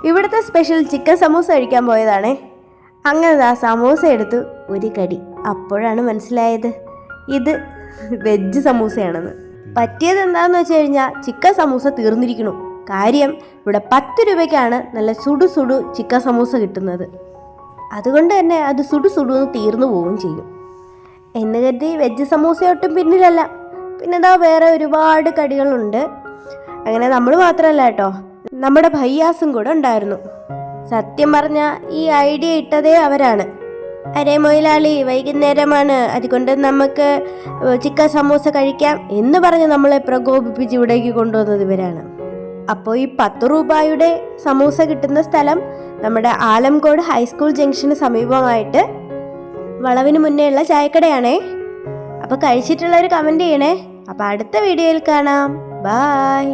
ഇവിടുത്തെ special chicken samosa കഴിക്കാൻ പോയതാണേ. അങ്ങനെ ആ സമൂസ എടുത്ത് ഒരു കടി. അപ്പോഴാണ് മനസ്സിലായത് ഇത് വെജ് സമൂസയാണെന്ന്. പറ്റിയത് എന്താണെന്ന് വെച്ച് കഴിഞ്ഞാൽ ചിക്കൻ സമൂസ തീർന്നിരിക്കണു. കാര്യം ഇവിടെ 10 രൂപയ്ക്കാണ് നല്ല സുടു ചിക്കൻ സമൂസ കിട്ടുന്നത്. അതുകൊണ്ട് തന്നെ അത് സുടു തീർന്നു പോവുകയും ചെയ്യും. എന്ന് കരുതി വെജ് സമൂസ ഒട്ടും പിന്നിലല്ല. പിന്നെന്താ വേറെ ഒരുപാട് കടികളുണ്ട്. അങ്ങനെ നമ്മൾ മാത്രമല്ല കേട്ടോ, നമ്മുടെ ഭയ്യാസും കൂടെ ഉണ്ടായിരുന്നു. സത്യം പറഞ്ഞാൽ ഈ ഐഡിയ ഇട്ടതേ അവരാണ്. അരേ മൊയിലാളി, വൈകുന്നേരമാണ്, അതുകൊണ്ട് നമുക്ക് ചിക്കൻ സമൂസ കഴിക്കാം എന്ന് പറഞ്ഞ് നമ്മളെ പ്രകോപിപ്പിച്ച് ഇവിടേക്ക് കൊണ്ടുവന്നത് ഇവരാണ്. അപ്പോൾ ഈ 10 രൂപയുടെ സമൂസ കിട്ടുന്ന സ്ഥലം നമ്മുടെ ആലംകോട് ഹൈസ്കൂൾ ജംഗ്ഷന് സമീപമായിട്ട് വളവിന് മുന്നേ ഉള്ള ചായക്കടയാണേ. അപ്പോൾ കഴിച്ചിട്ടുള്ളവർ കമൻറ്റ് ചെയ്യണേ. അപ്പോൾ അടുത്ത വീഡിയോയിൽ കാണാം. ബായ്.